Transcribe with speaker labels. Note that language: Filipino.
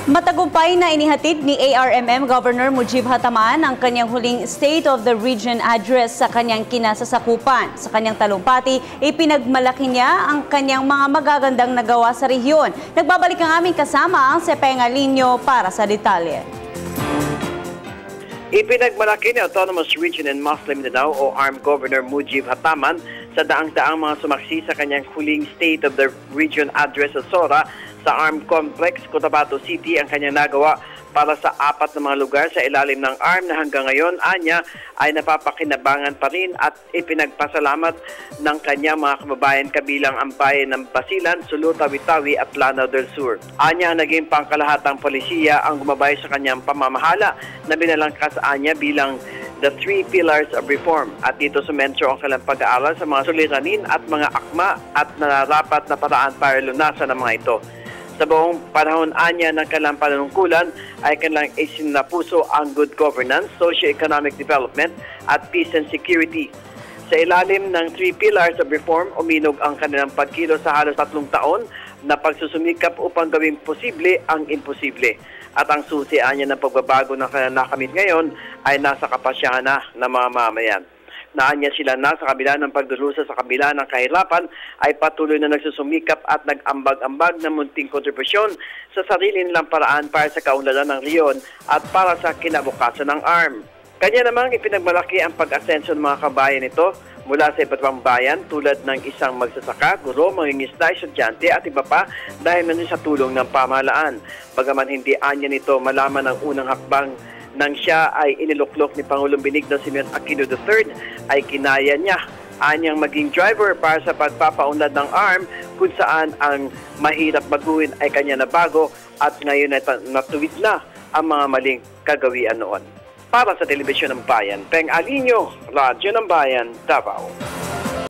Speaker 1: Matagumpay na inihatid ni ARMM Governor Mujib Hataman ang kanyang huling State of the Region address sa kanyang kinasasakupan. Sa kanyang talumpati, ipinagmalaki niya ang kanyang mga magagandang nagawa sa rehiyon. Nagbabalik ang aming kasama ang Sepenga Linyo para sa detalye.
Speaker 2: Ipinagmalaki ni Autonomous Region and Muslim Mindanao o ARM Governor Mujib Hataman sa daang-daang mga sumaksi sa kanyang huling State of the Region address sa Sora sa ARM Complex, Cotabato City ang kanyang nagawa para sa 4 na mga lugar sa ilalim ng ARM na hanggang ngayon anya ay napapakinabangan pa rin at ipinagpasalamat ng kanyang mga kababayan kabilang ang bayan ng Basilan, Sulu, Tawi-Tawi at Lanao del Sur. Anya naging pangkalahatang polisiya ang gumabay sa kanyang pamamahala na binalangkas anya bilang the 3 pillars of reform at dito sumentro ang kanilang pag-aaral sa mga suliranin at mga akma at nararapat na paraan para lunasan ang mga ito. Sa buong panahon anya ng kanilang panunungkulan ay kanilang isinapuso ang good governance, socio-economic development at peace and security. Sa ilalim ng 3 pillars of reform, uminog ang kanilang pagkilos sa halos 3 taon na pagsusumikap upang gawing posible ang imposible. At ang susi anya ng pagbabago na kanilang nakamit ngayon ay nasa kapasyahan na ng mga mamayan. Naanya sila na sa kabila ng pagdurusa sa kabila ng kahirapan ay patuloy na nagsusumikap at nag-ambag-ambag ng munting kontribusyon sa sarili nilang paraan para sa kaunlaran ng riyon at para sa kinabukasan ng ARM. Kanya namang ipinagmalaki ang pag-asenso ng mga kabayan nito mula sa iba't ibang bayan tulad ng isang magsasaka, guro, mangingisda, estudyante at iba pa dahil naman sa tulong ng pamahalaan. Bagaman hindi anya nito malaman ang unang hakbang nang siya ay iniluklok ni Pangulong Benigno Simeon Aquino III ay kinaya niya anyang maging driver para sa pagpapaunlad ng ARM kung saan ang mahirap baguhin ay kanya nabago at ngayon ay natuwid na ang mga maling kagawian noon. Para sa Telebisyon ng Bayan, Peng Alinyo, Radyo ng Bayan, Davao.